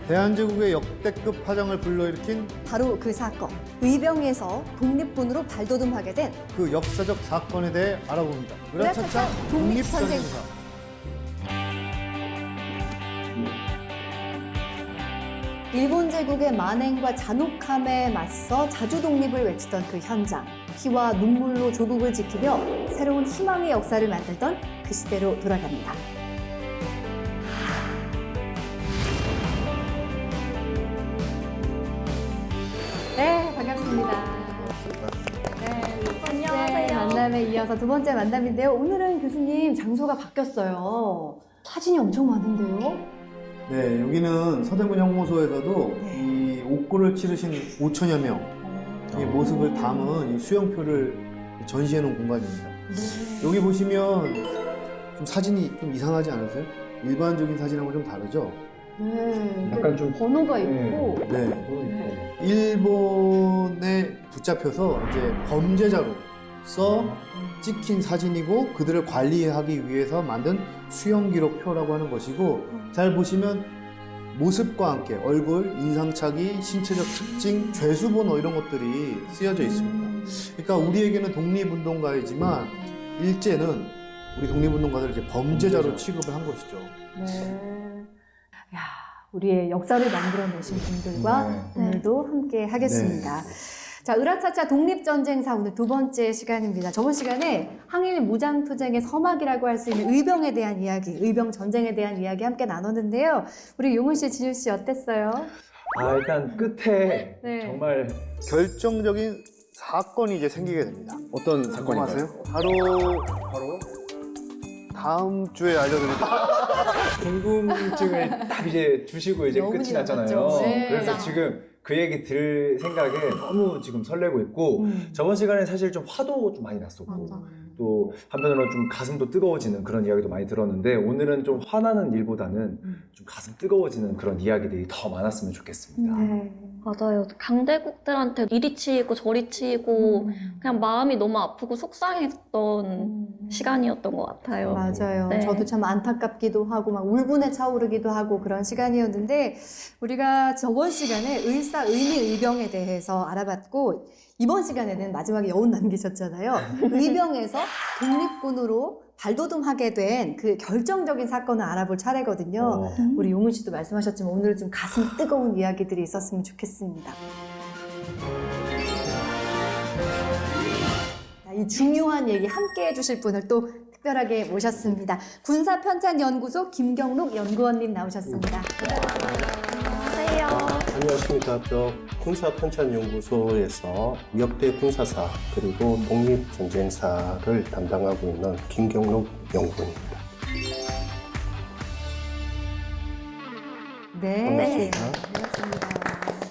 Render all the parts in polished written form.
대한제국의 역대급 파장을 불러일으킨 바로 그 사건, 의병에서 독립군으로 발돋움하게 된 그 역사적 사건에 대해 알아봅니다. 으라차차 독립전쟁사. 일본 제국의 만행과 잔혹함에 맞서 자주 독립을 외치던 그 현장, 피와 눈물로 조국을 지키며 새로운 희망의 역사를 만들던 그 시대로 돌아갑니다. 네, 반갑습니다. 네, 안녕하세요. 만남에 이어서 두 번째 만남인데요. 오늘은 교수님 장소가 바뀌었어요. 사진이 엄청 많은데요. 네, 여기는 서대문 형무소에서도 네. 이 옥고를 치르신 5천여 명, 이 모습을 담은 이 수영표를 전시해 놓은 공간입니다. 네. 여기 보시면 좀 사진이 좀 이상하지 않으세요? 일반적인 사진하고 좀 다르죠? 네. 약간 좀 번호가 네. 있고. 네. 일본에 붙잡혀서 이제 범죄자로서 찍힌 사진이고 그들을 관리하기 위해서 만든 수영 기록표라고 하는 것이고 잘 보시면 모습과 함께 얼굴, 인상착의, 신체적 특징, 죄수번호 이런 것들이 쓰여져 있습니다. 그러니까 우리에게는 독립운동가이지만 일제는 우리 독립운동가들을 이제 범죄자로 취급을 한 것이죠. 네. 야, 우리의 역사를 만들어내신 분들과 네. 오늘도 함께 하겠습니다. 자, 으라차차 독립전쟁사 오늘 두 번째 시간입니다. 저번 시간에 항일 무장투쟁의 서막이라고 할 수 있는 의병에 대한 이야기, 의병 전쟁에 대한 이야기 함께 나눴는데요. 우리 용훈 씨, 진율 씨 어땠어요? 일단 끝에 네. 정말 결정적인 사건이 이제 생기게 됩니다. 어떤 궁금하세요? 사건인가요? 바로 다음 주에 알려드릴게요. 궁금증을 딱 이제 주시고 이제 너무 끝이 났잖아요. 길었죠. 네. 그래서 지금 그 얘기 들을 생각에 너무 지금 설레고 있고 저번 시간에 사실 좀 화도 좀 많이 났었고 또 한편으로는 좀 가슴도 뜨거워지는 그런 이야기도 많이 들었는데 오늘은 좀 화나는 일보다는 좀 가슴 뜨거워지는 그런 이야기들이 더 많았으면 좋겠습니다. 네. 맞아요. 강대국들한테 이리 치이고 저리 치이고 그냥 마음이 너무 아프고 속상했던 시간이었던 것 같아요. 맞아요. 네. 저도 참 안타깝기도 하고 막 울분에 차오르기도 하고 그런 시간이었는데 우리가 저번 시간에 의사, 의미, 의병에 대해서 알아봤고 이번 시간에는 마지막에 여운 남기셨잖아요. 의병에서 독립군으로 발돋움하게 된 그 결정적인 사건을 알아볼 차례거든요. 우리 용훈 씨도 말씀하셨지만 오늘 좀 가슴 뜨거운 이야기들이 있었으면 좋겠습니다. 자, 이 중요한 얘기 함께 해주실 분을 또 특별하게 모셨습니다. 군사편찬연구소 김경록 연구원님 나오셨습니다. 안녕하세요. 안녕하십니까. 군사편찬연구소에서 역대 군사사 그리고 독립전쟁사를 담당하고 있는 김경록 연구원입니다. 네. 반갑습니다.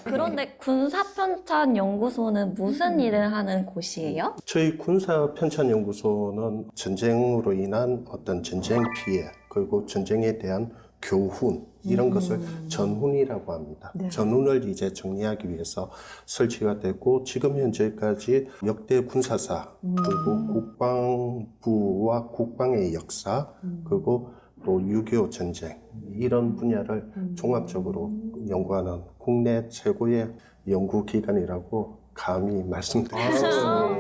그런데 군사편찬연구소는 무슨 일을 하는 곳이에요? 저희 군사편찬연구소는 전쟁으로 인한 어떤 전쟁 피해 그리고 전쟁에 대한 교훈 이런 것을 전훈이라고 합니다. 네. 전훈을 이제 정리하기 위해서 설치가 됐고 지금 현재까지 역대 군사사 그리고 국방부와 국방의 역사 그리고 또 6.25 전쟁 이런 분야를 종합적으로 연구하는 국내 최고의 연구기관이라고 감히 말씀드리겠습니다.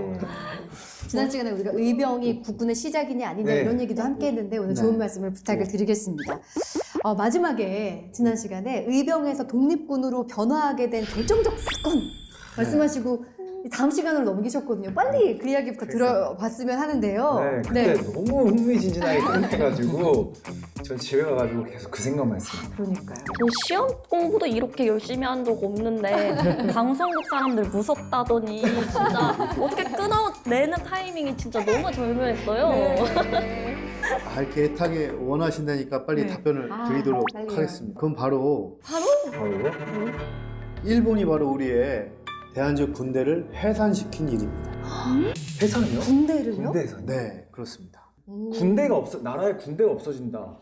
지난 시간에 우리가 의병이 국군의 시작이냐 아니냐 네. 이런 얘기도 함께 했는데 오늘 네. 좋은 말씀을 부탁을 드리겠습니다. 마지막에 지난 시간에 의병에서 독립군으로 변화하게 된 결정적 사건 말씀하시고 다음 시간으로 넘기셨거든요. 빨리 그 이야기부터 들어봤으면 하는데요. 네, 그때 너무 흥미진진하게 끝내가지고 전 집에 가가지고 계속 그 생각만 했습니다. 그러니까요. 저 시험 공부도 이렇게 열심히 한 적 없는데 방송국 사람들 무섭다더니 진짜 어떻게 끊어내는 타이밍이 진짜 너무 절묘했어요. 네. 이렇게 애타게 원하신다니까 빨리 네. 답변을 드리도록 빨리요. 하겠습니다. 그럼 바로 바로 일본이 바로 우리의 대한제국 군대를 해산시킨 일입니다. 해산이요? 군대를요? 군대 해산. 네, 그렇습니다. 나라에 군대가 없어진다. 라는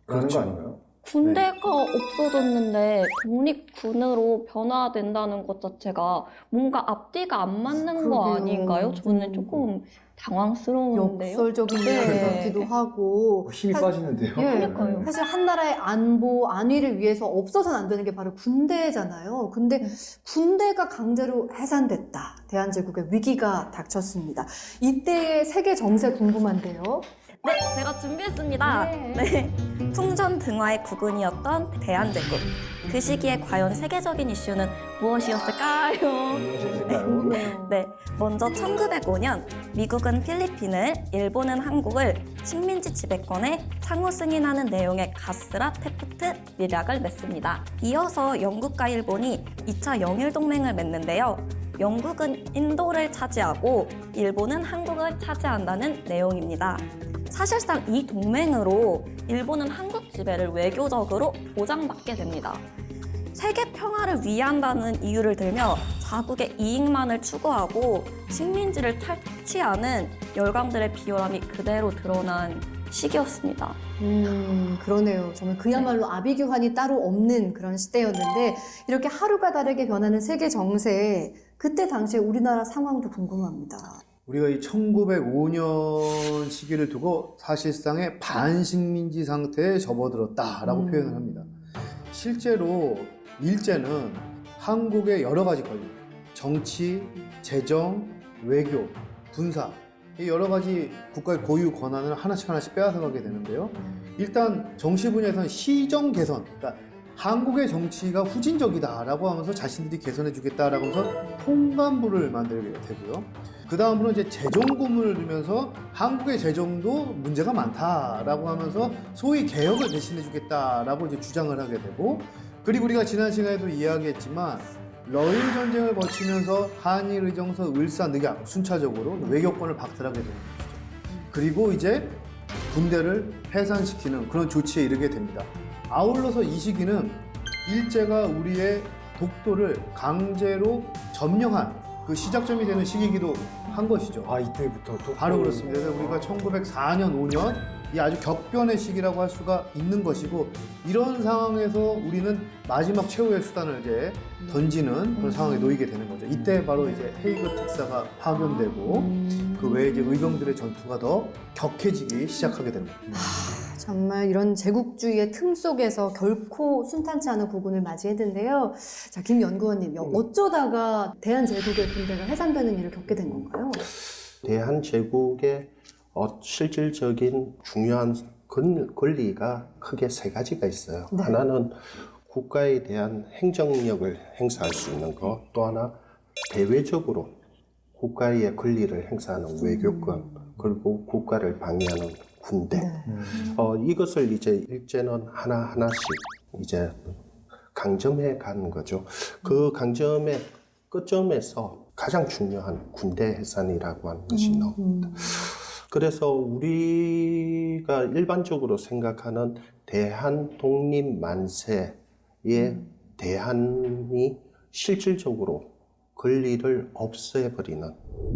그렇죠. 거 아닌가요? 군대가 없어졌는데 독립군으로 변화된다는 것 자체가 뭔가 앞뒤가 안 맞는 거 그러게요. 아닌가요? 저는 조금 당황스러운데요. 역설적인 네. 것 같기도 하고. 힘이 사- 빠지는데요. 예. 그러니까요. 사실 한 나라의 안보, 안위를 위해서 없어서는 안 되는 게 바로 군대잖아요. 근데 군대가 강제로 해산됐다. 대한제국의 위기가 닥쳤습니다. 이때의 세계 정세 궁금한데요. 네, 제가 준비했습니다. 네. 네. 풍전등화의 국군이었던 대한제국. 그 시기에 과연 세계적인 이슈는 무엇이었을까요? 무엇일까요? 네, 먼저 1905년 미국은 필리핀을, 일본은 한국을 식민지 지배권에 상호 승인하는 내용의 가스라 테프트 밀약을 맺습니다. 이어서 영국과 일본이 2차 영일 동맹을 맺는데요. 영국은 인도를 차지하고 일본은 한국을 차지한다는 내용입니다. 사실상 이 동맹으로 일본은 한국 지배를 외교적으로 보장받게 됩니다. 세계 평화를 위한다는 이유를 들며 자국의 이익만을 추구하고 식민지를 탈취하는 열강들의 비열함이 그대로 드러난 시기였습니다. 그러네요. 정말 그야말로 아비규환이 따로 없는 그런 시대였는데 이렇게 하루가 다르게 변하는 세계 정세, 그때 당시에 우리나라 상황도 궁금합니다. 우리가 이 1905년 시기를 두고 사실상의 반식민지 상태에 접어들었다라고 표현을 합니다. 실제로 일제는 한국의 여러 가지 권리, 정치, 재정, 외교, 군사, 이 여러 가지 국가의 고유 권한을 하나씩 빼앗아가게 되는데요. 일단 정치 분야에서는 시정 개선, 그러니까 한국의 정치가 후진적이다라고 하면서 자신들이 개선해주겠다라고 하면서 통감부를 만들게 되고요. 그 다음으로 이제 재정 고문을 두면서 한국의 재정도 문제가 많다라고 하면서 소위 개혁을 대신해주겠다라고 이제 주장을 하게 되고, 그리고 우리가 지난 시간에도 이야기했지만 러일 전쟁을 거치면서 한일 의정서 을사늑약 순차적으로 외교권을 박탈하게 되는 것이죠. 그리고 이제 군대를 해산시키는 그런 조치에 이르게 됩니다. 아울러서 이 시기는 일제가 우리의 독도를 강제로 점령한 그 시작점이 되는 시기이기도 한 것이죠. 아, 이때부터 또 바로 그렇습니다. 그래서 우리가 1904년, 5년 이 아주 격변의 시기라고 할 수가 있는 것이고, 이런 상황에서 우리는 마지막 최후의 수단을 이제 던지는 그런 상황에 놓이게 되는 거죠. 이때 바로 이제 헤이그 특사가 파견되고 그 외에 이제 의병들의 전투가 더 격해지기 시작하게 됩니다. 정말 이런 제국주의의 틈 속에서 결코 순탄치 않은 부분을 맞이했는데요. 자, 김 연구원님, 어쩌다가 대한제국의 군대가 해산되는 일을 겪게 된 건가요? 대한제국의 실질적인 중요한 권리가 크게 세 가지가 있어요. 네. 하나는 국가에 대한 행정력을 행사할 수 있는 것, 또 하나 대외적으로 국가의 권리를 행사하는 외교권, 그리고 국가를 방해하는 군대. 네. 이것을 이제 일제는 하나하나씩 이제 강점해 가는 거죠. 그 강점의 끝점에서 가장 중요한 군대 해산이라고 하는 것이 나옵니다. 그래서 우리가 일반적으로 생각하는 대한 독립 만세의 대한이 실질적으로 권리를 없애버리는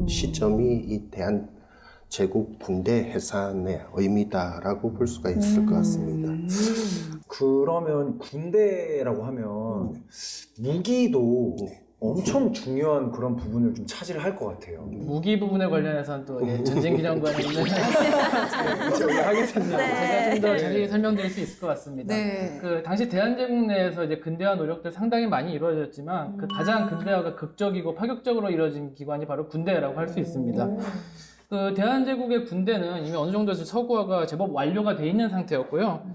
시점이 이 대한제국 군대 해산의 의미다라고 볼 수가 있을 것 같습니다. 그러면 군대라고 하면 무기도 엄청 중요한 그런 부분을 좀 차지를 할 것 같아요. 무기 부분에 관련해서는 또 전쟁기념관에 있는 하겠습니다. 제가 좀 더 자세히 설명드릴 수 있을 것 같습니다. 네. 그 당시 대한제국 내에서 이제 근대화 노력들 상당히 많이 이루어졌지만 그 가장 근대화가 극적이고 파격적으로 이루어진 기관이 바로 군대라고 할 수 있습니다. 그 대한제국의 군대는 이미 어느 정도 서구화가 제법 완료가 돼 있는 상태였고요.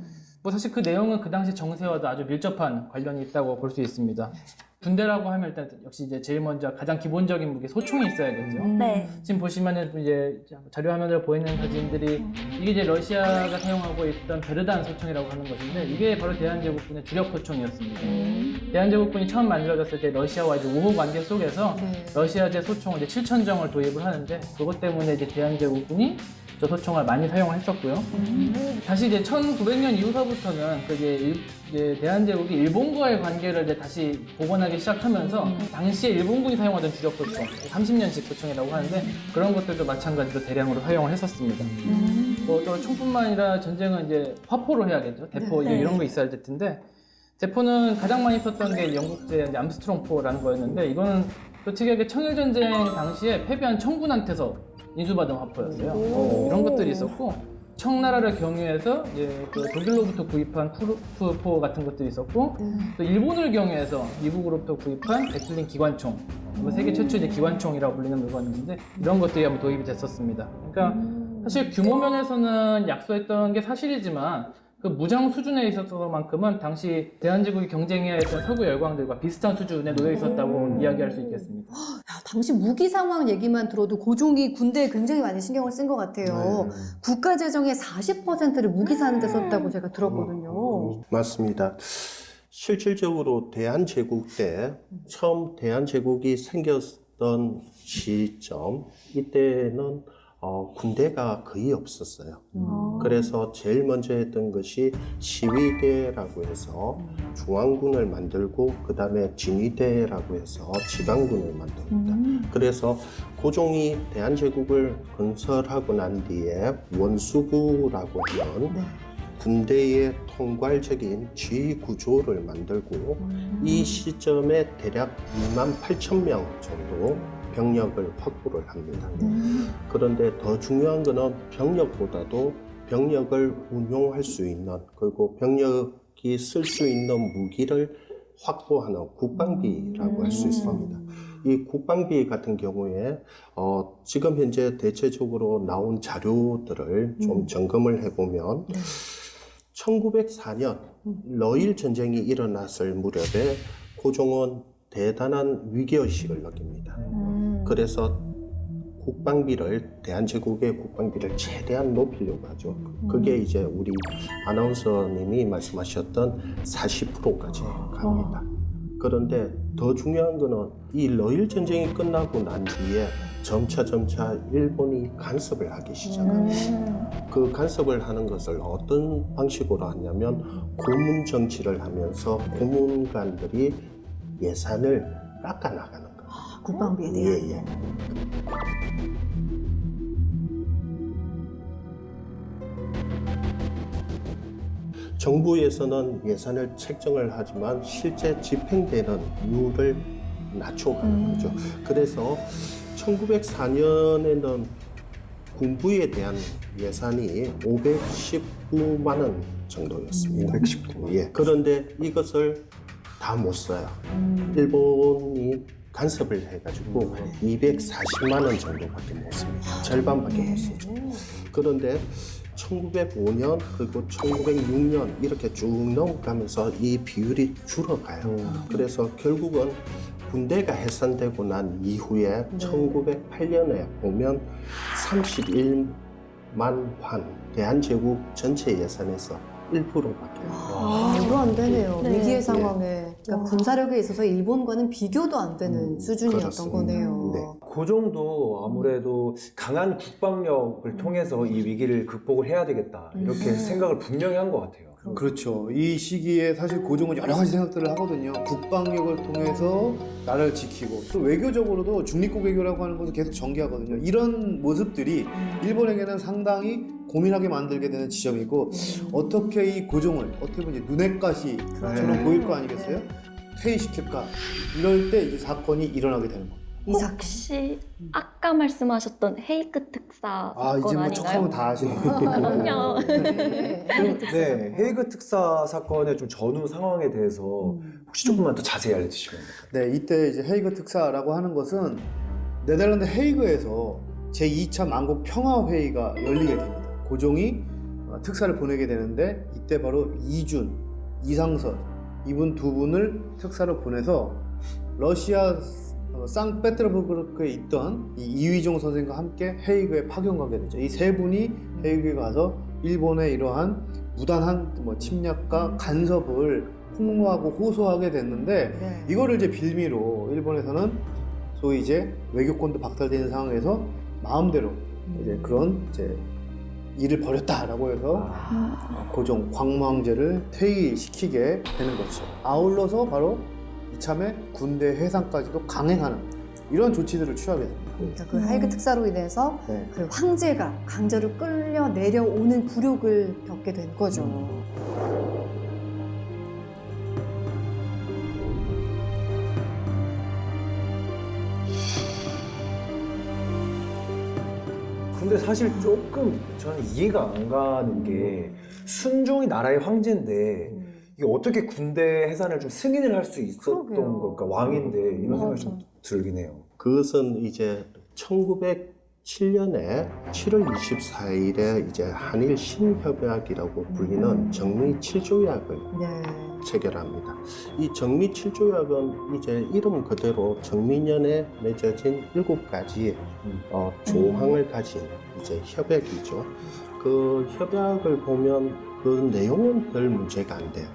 뭐 사실 그 내용은 그 당시 정세와도 아주 밀접한 관련이 있다고 볼 수 있습니다. 군대라고 하면 일단 역시 이제 제일 먼저 가장 기본적인 무기 소총이 있어야겠죠. 네. 지금 보시면은 이제 자료 화면으로 보이는 사진들이 이게 이제 러시아가 사용하고 있던 베르단 소총이라고 하는 것인데 이게 바로 대한제국군의 주력 소총이었습니다. 대한제국군이 처음 만들어졌을 때 러시아와 이제 우호 관계 속에서 네. 러시아제 소총을 이제 7,000정을 도입을 하는데 그것 때문에 이제 대한제국군이 저 소총을 많이 사용을 했었고요. 다시 이제 1900년 이후서부터는 그 이제 대한제국이 일본과의 관계를 이제 다시 복원하기 시작하면서 당시에 일본군이 사용하던 주력 소총, 30년식 소총이라고 하는데 그런 것들도 마찬가지로 대량으로 사용을 했었습니다. 또 총뿐만 아니라 전쟁은 이제 화포로 해야겠죠. 대포 네. 이런 거 있어야 될 텐데 대포는 가장 많이 썼던 게 영국제 이제 암스트롱포라는 거였는데 이거는 또 특이하게 청일전쟁 당시에 패배한 청군한테서 인수받은 화포였어요. 이런 것들이 있었고 청나라를 경유해서 이제 그 독일로부터 구입한 쿠르프포 같은 것들이 있었고 또 일본을 경유해서 미국으로부터 구입한 베틀린 기관총, 세계 최초 이제 기관총이라고 불리는 물건인데 이런 것들이 한번 도입이 됐었습니다. 그러니까 사실 규모 면에서는 약소했던 게 사실이지만 그 무장 수준에 있어서만큼은 당시 대한제국이 경쟁해야 했던 서구 열강들과 비슷한 수준에 놓여 있었다고 이야기할 수 있겠습니다. 야, 당시 무기 상황 얘기만 들어도 고종이 군대에 굉장히 많이 신경을 쓴 것 같아요. 국가 재정의 40%를 무기 사는 데 썼다고 제가 들었거든요. 맞습니다. 실질적으로 대한제국 때 처음 대한제국이 생겼던 시점 이때는 군대가 거의 없었어요. 그래서 제일 먼저 했던 것이 시위대라고 해서 중앙군을 만들고 그 다음에 진위대라고 해서 지방군을 만듭니다. 그래서 고종이 대한제국을 건설하고 난 뒤에 원수구라고 하는 군대의 통괄적인 지휘 구조를 만들고 이 시점에 대략 28,000명 정도 병력을 확보를 합니다. 그런데 더 중요한 것은 병력보다도 병력을 운용할 수 있는 그리고 병력이 쓸 수 있는 무기를 확보하는 국방비라고 할 수 있습니다. 이 국방비 같은 경우에 지금 현재 대체적으로 나온 자료들을 좀 점검을 해보면 1904년 러일 전쟁이 일어났을 무렵에 고종은 대단한 위기의식을 느낍니다. 그래서 국방비를 대한제국의 국방비를 최대한 높이려고 하죠. 그게 이제 우리 아나운서님이 말씀하셨던 40%까지 갑니다. 그런데 더 중요한 거는 이 러일 전쟁이 끝나고 난 뒤에 점차 일본이 간섭을 하기 시작합니다. 그 간섭을 하는 것을 어떤 방식으로 하냐면 고문 정치를 하면서 고문관들이 예산을 깎아 나가는 거예요. 국방비에 대한. 예. 정부에서는 예산을 책정을 하지만 실제 집행되는 이유를 낮춰가는 거죠. 그래서 1904년에는 군부에 대한 예산이 519만 원 정도였습니다. 519만. 예. 그런데 이것을 다 못 써요. 일본이 간섭을 해가지고 240만 원 정도밖에 못 씁니다. 절반밖에 못 쓰죠. 그런데 1905년 그리고 1906년 이렇게 쭉 넘어가면서 이 비율이 줄어가요. 그래서 결국은 군대가 해산되고 난 이후에 1908년에 보면 31만 환 대한제국 전체 예산에서 1%밖에 말도 안 되네요. 네. 위기의 상황에. 그러니까 군사력에 있어서 일본과는 비교도 안 되는 수준이었던 그렇습니다. 거네요. 네. 고종도 아무래도 강한 국방력을 통해서 이 위기를 극복을 해야 되겠다 이렇게 생각을 분명히 한 것 같아요. 그렇죠. 이 시기에 사실 고종은 여러 가지 생각들을 하거든요. 국방력을 통해서 나라를 지키고 또 외교적으로도 중립국 외교라고 하는 것을 계속 전개하거든요. 이런 모습들이 일본에게는 상당히 고민하게 만들게 되는 지점이고 어떻게 이 고종을 어떻게 보면 이제 눈엣 가시처럼 보일 거 아니겠어요? 퇴위시킬까? 이럴 때 이 사건이 일어나게 되는 거예요. 혹시 아까 말씀하셨던 헤이크 특사 사건 이제 뭐 아닌가요? 척하면 다 아시네요. 그럼요. 네, 헤이그 특사 사건의 좀 전후 상황에 대해서 혹시 조금만 더 자세히 알려주시면 될까요? 네, 이때 이제 헤이그 특사라고 하는 것은 네덜란드 헤이그에서 제2차 만국 평화회의가 열리게 됩니다. 고종이 특사를 보내게 되는데 이때 바로 이준, 이상선 이분 두 분을 특사로 보내서 러시아 상페테르부르크에 있던 이 이휘종 선생과 함께 헤이그에 파견가게 되죠. 이 세 분이 헤이그에 가서 일본의 이러한 무단한 침략과 간섭을 폭로하고 호소하게 됐는데 이거를 이제 빌미로 일본에서는 소위 이제 외교권도 박탈되는 상황에서 마음대로 이제 그런 이제 일을 벌였다라고 해서 고종 광무왕제를 퇴위시키게 되는 거죠. 아울러서 바로 이참에 군대 해상까지도 강행하는 이런 조치들을 취하게 됩니다. 그러니까 그 하이그 특사로 인해서 네. 그 황제가 강제로 끌려 내려오는 굴욕을 겪게 된 거죠. 근데 사실 조금 저는 이해가 안 가는 게 순종이 나라의 황제인데 이게 어떻게 군대 해산을 좀 승인을 할 수 있었던 그러게요. 걸까? 왕인데 이런 생각이 좀 맞아. 들긴 해요. 그것은 이제 1907년에 7월 24일에 이제 한일 신협약이라고 불리는 정미 7조약을 네. 체결합니다. 이 정미 7조약은 이제 이름 그대로 정미년에 맺어진 7가지 조항을 가진 이제 협약이죠. 그 협약을 보면 그 내용은 별 문제가 안 돼요.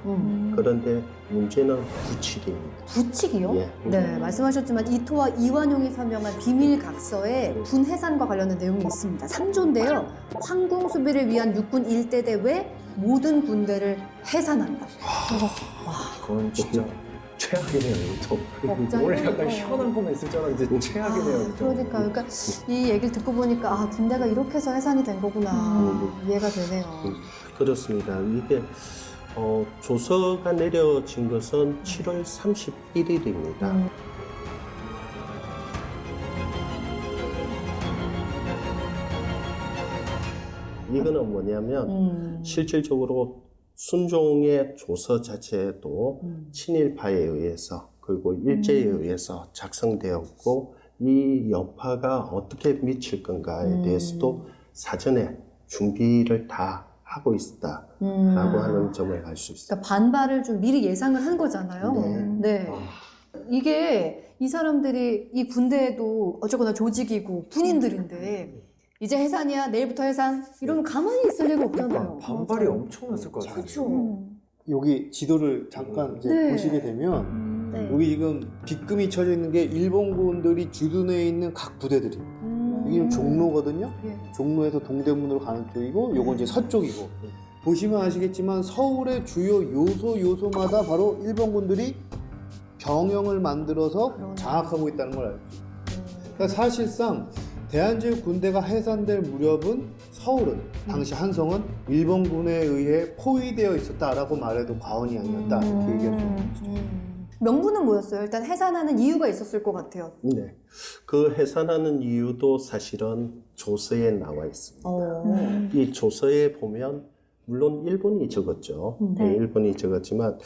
그런데 문제는 부칙입니다. 부칙이요? 예. 네, 말씀하셨지만 이토와 이완용이 서명한 비밀 각서에 군 해산과 관련된 내용이 있습니다. 3조인데요. 황궁 수비를 위한 육군 일대대 외 모든 군대를 해산한다. 그건 진짜 최악이네요, 이것도. 걱정이 원래 약간 되죠. 시원한 거만 있을 줄 알았는데 최악이네요. 그러니까 이 얘기를 듣고 보니까 아 군대가 이렇게 해서 해산이 된 거구나 이해가 되네요. 그렇습니다. 이게 조서가 내려진 것은 7월 31일입니다. 이거는 뭐냐면 실질적으로 순종의 조서 자체도 친일파에 의해서 그리고 일제에 의해서 작성되었고 이 여파가 어떻게 미칠 건가에 대해서도 사전에 준비를 다 하고 있다라고 하는 점을 알 수 있습니다. 그러니까 반발을 좀 미리 예상을 한 거잖아요. 네. 이게 이 사람들이 이 군대에도 어쨌거나 조직이고 군인들인데 이제 해산이야 내일부터 해산 이러면 가만히 있을 리가 없잖아요. 반발이 엄청났을 것 같아요. 그렇죠. 여기 지도를 잠깐 이제 네. 보시게 되면 네. 여기 지금 빗금이 쳐져 있는 게 일본군들이 주둔해 있는 각 부대들이 여기는 종로거든요. 예. 종로에서 동대문으로 가는 쪽이고 요건 이제 서쪽이고 보시면 아시겠지만 서울의 주요 요소마다 바로 일본군들이 병영을 만들어서 그러네. 장악하고 있다는 걸 알 수 있어요. 그러니까 사실상 대한제국 군대가 해산될 무렵은 서울은 당시 한성은 일본군에 의해 포위되어 있었다라고 말해도 과언이 아니었다 이렇게 얘기할 수 있죠. 명분은 뭐였어요? 일단 해산하는 이유가 있었을 것 같아요. 네. 그 해산하는 이유도 사실은 조서에 나와 있습니다. 이 조서에 보면 물론 일본이 적었죠. 네. 네, 일본이 적었지만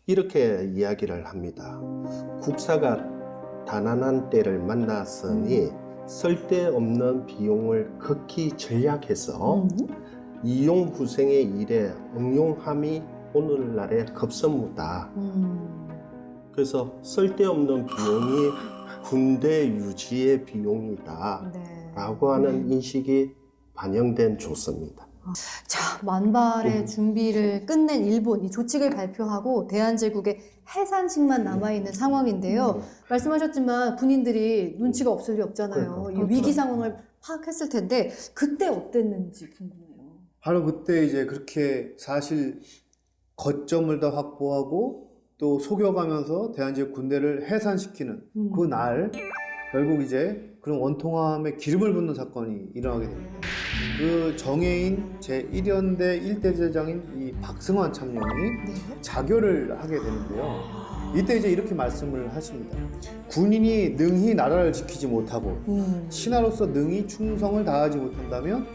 이렇게 이야기를 합니다. 국사가 가난한 때를 만났으니 쓸데없는 비용을 극히 절약해서 이용후생의 일에 응용함이 오늘날의 급선무다. 그래서 쓸데없는 비용이 군대 유지의 비용이다 네. 라고 하는 인식이 반영된 조서입니다. 자, 만발의 준비를 끝낸 일본, 이 조칙을 발표하고 대한제국의 해산식만 남아있는 상황인데요. 말씀하셨지만 군인들이 눈치가 없을 리 없잖아요. 이 위기 상황을 파악했을 텐데 그때 어땠는지 궁금해요. 바로 그때 이제 그렇게 사실 거점을 다 확보하고 또 속여가면서 대한제국 군대를 해산시키는 그 날 결국 이제 그런 원통함에 기름을 붓는 사건이 일어나게 됩니다. 그 정해인 제1연대 1대대장인 이 박승환 참령이 자결을 하게 되는데요. 이때 이제 이렇게 말씀을 하십니다. 군인이 능히 나라를 지키지 못하고 신하로서 능히 충성을 다하지 못한다면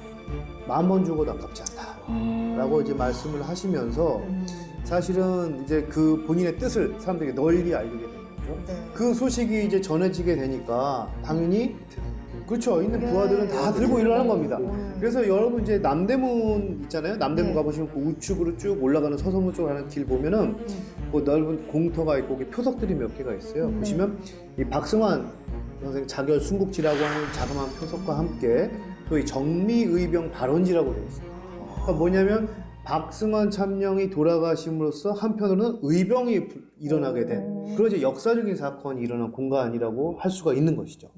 10,000번 죽어도 아깝지 않다. 라고 이제 말씀을 하시면서 사실은 이제 그 본인의 뜻을 사람들에게 널리 알리게 되는 거죠. 그 소식이 이제 전해지게 되니까 당연히 그렇죠. 있는 부하들은 다 들고 일어나는 겁니다. 그래서 여러분 이제 남대문 있잖아요. 남대문 가보시면 그 우측으로 쭉 올라가는 서성로 쪽으로 가는 길 보면은 뭐 넓은 공터가 있고 표석들이 몇 개가 있어요. 보시면 이 박승환 선생 자결 순국지라고 하는 자그마한 표석과 함께 또 이 정미의병 발원지라고 되어 있습니다. 그러니까 뭐냐면 박승환 참령이 돌아가심으로써 한편으로는 의병이 일어나게 된 그런 이제 역사적인 사건이 일어난 공간이라고 할 수가 있는 것이죠.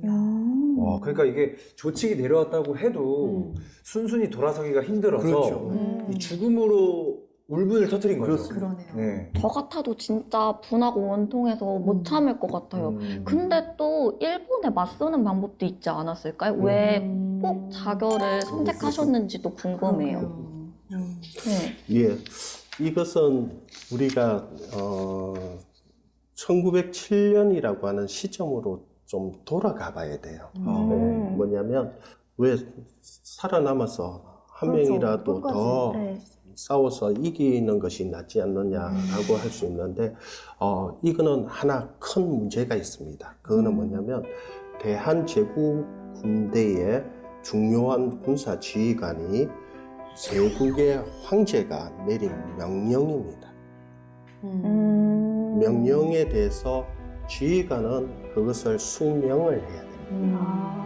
와, 그러니까 이게 조칙이 내려왔다고 해도 순순히 돌아서기가 힘들어서 그렇죠. 이 죽음으로 울분을 터뜨린 거죠. 그렇습니다. 그러네요. 네. 저 같아도 진짜 분하고 원통해서 못 참을 것 같아요. 근데 또 일본에 맞서는 방법도 있지 않았을까요? 왜 꼭 자결을 선택하셨는지도 궁금해요. 네. 예, 이것은 우리가 1907년이라고 하는 시점으로 좀 돌아가 봐야 돼요. 네, 뭐냐면 왜 살아남아서 한 그렇죠. 명이라도 끝까지. 더 네. 싸워서 이기는 것이 낫지 않느냐라고 할 수 있는데 이거는 하나 큰 문제가 있습니다. 그거는 뭐냐면 대한제국 군대의 중요한 군사 지휘관이 제국의 황제가 내린 명령입니다. 명령에 대해서 지휘관은 그것을 수명을 해야 됩니다.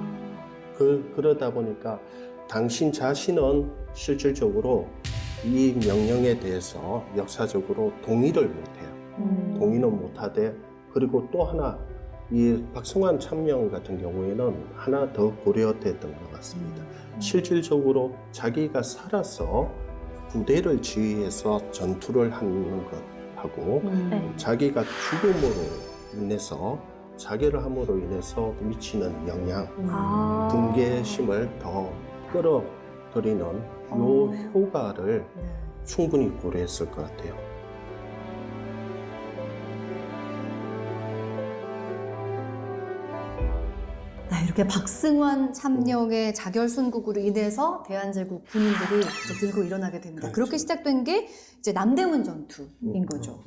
그러다 보니까 당신 자신은 실질적으로 이 명령에 대해서 역사적으로 동의를 못해요. 동의는 못하되, 그리고 또 하나 이 박성환 참령 같은 경우에는 하나 더 고려됐던 것 같습니다. 실질적으로 자기가 살아서 부대를 지휘해서 전투를 하는 것하고 네. 자기가 죽음으로 인해서 자결을 함으로 인해서 미치는 영향, 분개심을 더 끌어들이는 요 효과를 충분히 고려했을 것 같아요. 이렇게 박승환 참령의 자결순국으로 인해서 대한제국 군인들이 이제 들고 일어나게 됩니다. 그렇죠. 그렇게 시작된 게 이제 남대문 전투인 거죠.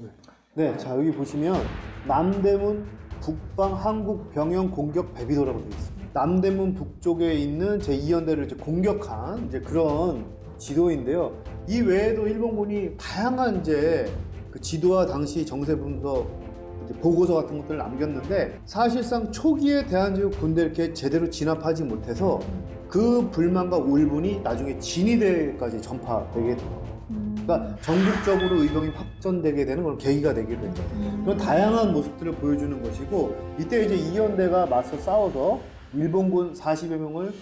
네, 자 여기 보시면 남대문 북방 한국 병영 공격 배비도라고 되어 있습니다. 남대문 북쪽에 있는 제2연대를 이제 공격한 이제 그런 지도인데요. 이 외에도 일본군이 다양한 이제 그 지도와 당시 정세 분석 보고서 같은 것들을 남겼는데, 사실상 초기에 대한제국 군대 이렇게 제대로 진압하지 못해서 그 불만과 울분이 나중에 진위대까지 전파되게 돼요. 그러니까 전국적으로 의병이 확전되게 되는 그런 계기가 되기도 했죠. 그런 다양한 모습들을 보여주는 것이고, 이때 이제 이연대가 맞서 싸워서 일본군 40여 명을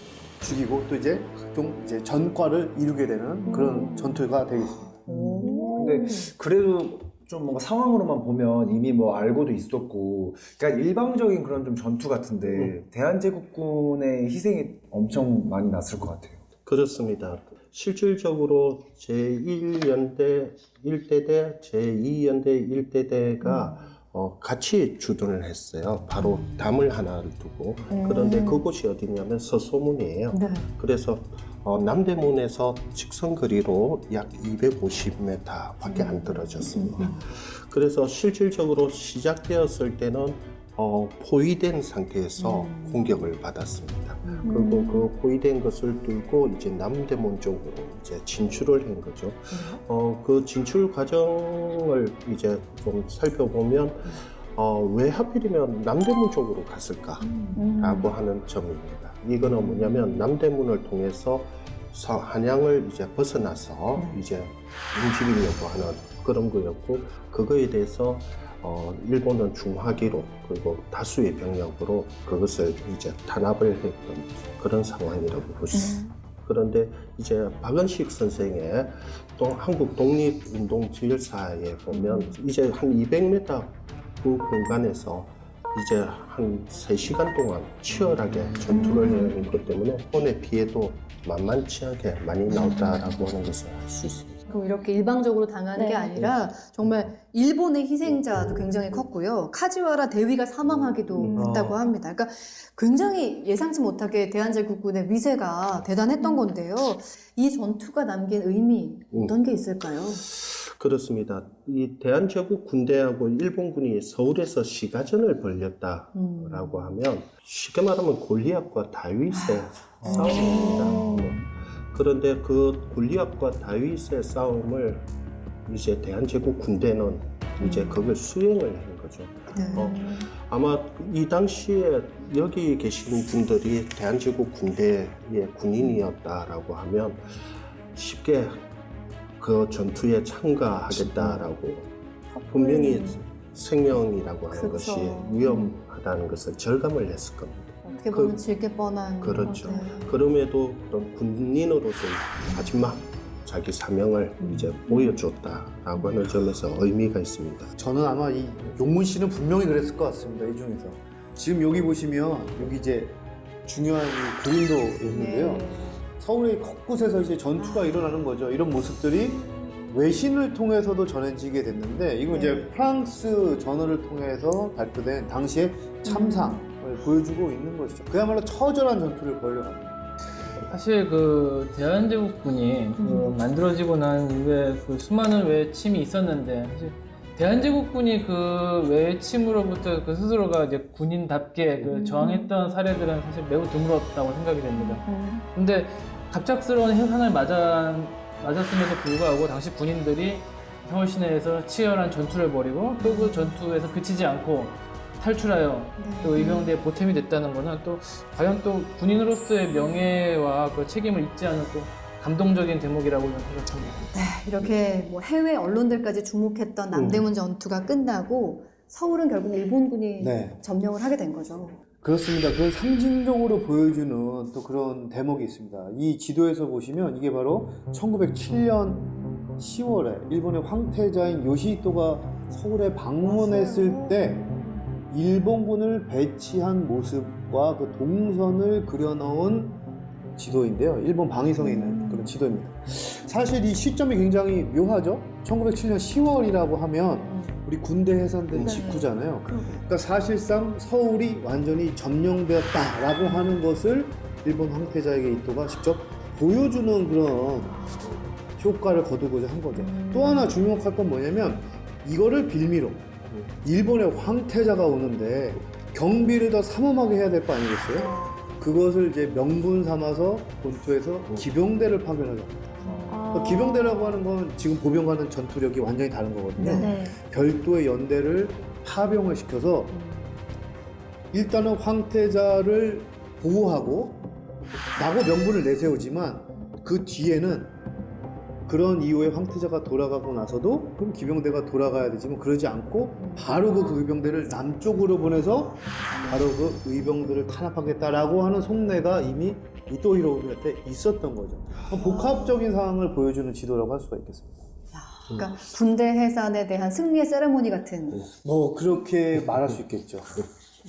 죽이고 또 이제 각종 이제 전과를 이루게 되는 그런 전투가 되겠습니다. 근데 그래도 좀 뭔가 상황으로만 보면 이미 뭐 알고도 있었고, 그러니까 일방적인 그런 좀 전투 같은데 대한제국군의 희생이 엄청 많이 났을 것 같아요. 그렇습니다. 실질적으로 제1연대 1대대, 제2연대 1대대가 같이 주둔을 했어요. 바로 담을 하나를 두고. 그런데 그곳이 어디냐면 서소문이에요. 네. 그래서 남대문에서 직선 거리로 약 250m 밖에 안 떨어졌습니다. 그래서 실질적으로 시작되었을 때는 포위된 상태에서 공격을 받았습니다. 그리고 그 포위된 것을 뚫고 이제 남대문 쪽으로 이제 진출을 한 거죠. 그 진출 과정을 이제 좀 살펴보면 왜 하필이면 남대문 쪽으로 갔을까라고 하는 점입니다. 이거는 뭐냐면 남대문을 통해서 한양을 이제 벗어나서 이제 움직이려고 하는 그런 거였고, 그거에 대해서 일본은 중화기로 그리고 다수의 병력으로 그것을 이제 탄압을 했던 그런 상황이라고 볼 수 있습니다. 그런데 이제 박은식 선생의 또 한국 독립운동 지열사에 보면 이제 한 200m 그 공간에서 이제 한 3시간 동안 치열하게 전투를 해야 하는 것 때문에 혼의 피해도 만만치 않게 많이 나왔다라고 하는 것을 알 수 있습니다. 그럼 이렇게 일방적으로 당하는 네. 게 아니라 정말 일본의 희생자도 굉장히 컸고요. 카지와라 대위가 사망하기도 했다고 합니다. 그러니까 굉장히 예상치 못하게 대한제국군의 위세가 대단했던 건데요. 이 전투가 남긴 의미 어떤 게 있을까요? 그렇습니다. 이 대한제국 군대하고 일본군이 서울에서 시가전을 벌였다라고 하면 쉽게 말하면 골리앗과 다윗의 싸움입니다. 그런데 그 골리앗과 다윗의 싸움을 이제 대한제국 군대는 이제 그걸 수행을 한 거죠. 아마 이 당시에 여기 계신 분들이 대한제국 군대의 군인이었다라고 하면 쉽게 그 전투에 참가하겠다라고 분명히 생명이라고 하는 것이 위험하다는 것을 절감을 했을 겁니다. 어떻게 보면 질게 뻔한 그렇죠. 것 같아요. 그럼에도 그런 군인으로서 마지막 자기 사명을 이제 보여줬다라고 하는 점에서 의미가 있습니다. 저는 아마 이 용문 씨는 분명히 그랬을 것 같습니다. 이 중에서 지금 여기 보시면 여기 이제 중요한 이 그림도 있는데요. 서울의 곳곳에서 이제 전투가 일어나는 거죠. 이런 모습들이 외신을 통해서도 전해지게 됐는데, 이거 이제 프랑스 저널을 통해서 발표된 당시의 참상을 보여주고 있는 것이죠. 그야말로 처절한 전투를 벌여갑니다. 사실 그 대한제국군이 그 만들어지고 난 이후에 그 수많은 외침이 있었는데 사실 대한제국군이 그 외침으로부터 그 스스로가 이제 군인답게 그 저항했던 사례들은 사실 매우 드물었다고 생각이 됩니다. 근데 갑작스러운 해산을 맞았음에도 불구하고 당시 군인들이 서울 시내에서 치열한 전투를 벌이고 또 그 전투에서 그치지 않고 탈출하여 또 의병대에 보탬이 됐다는 것은 또 과연 또 군인으로서의 명예와 그 책임을 잊지 않은 또 감동적인 대목이라고 저는 생각합니다. 네, 이렇게 뭐 해외 언론들까지 주목했던 남대문 전투가 끝나고 서울은 결국 일본군이 네. 점령을 하게 된 거죠. 그렇습니다. 그걸 상징적으로 보여주는 또 그런 대목이 있습니다. 이 지도에서 보시면 이게 바로 1907년 10월에 일본의 황태자인 요시히토가 서울에 방문했을 때 일본군을 배치한 모습과 그 동선을 그려놓은 지도인데요. 일본 방위성에 있는 그런 지도입니다. 사실 이 시점이 굉장히 묘하죠. 1907년 10월이라고 하면 우리 군대 해산된 직후잖아요. 그러니까 사실상 서울이 완전히 점령되었다라고 하는 것을 일본 황태자에게 이토가 직접 보여주는 그런 효과를 거두고자 한 거죠. 또 하나 주목할 건 뭐냐면 이거를 빌미로 일본의 황태자가 오는데 경비를 더 삼엄하게 해야 될 거 아니겠어요? 그것을 이제 명분 삼아서 본토에서 기병대를 파견하죠. 기병대라고 하는 건 지금 보병과는 전투력이 완전히 다른 거거든요. 네. 별도의 연대를 파병을 시켜서 일단은 황태자를 보호하고 라고 명분을 내세우지만 그 뒤에는 그런 이후에 황태자가 돌아가고 나서도 그럼 기병대가 돌아가야 되지만 그러지 않고 바로 그 의병대를 남쪽으로 보내서 바로 그 의병들을 탄압하겠다라고 하는 속내가 이미 이토 히로부미한테 있었던 거죠. 복합적인 상황을 보여주는 지도라고 할 수가 있겠습니다. 그러니까 군대 해산에 대한 승리의 세레모니 같은. 뭐 그렇게 말할 수 있겠죠.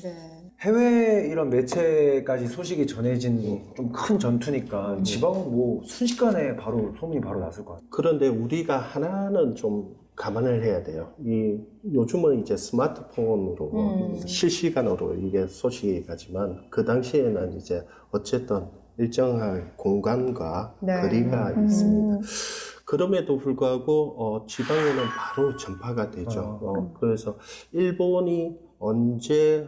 네. 해외 이런 매체까지 소식이 전해진 좀 큰 전투니까 지방은 뭐 순식간에 바로 소문이 바로 났을 것 같아요. 그런데 우리가 하나는 좀 감안을 해야 돼요. 요즘은 이제 스마트폰으로 실시간으로 이게 소식이 가지만 그 당시에는 이제 어쨌든 일정한 공간과 네. 거리가 있습니다. 그럼에도 불구하고 지방에는 바로 전파가 되죠. 그래서 일본이 언제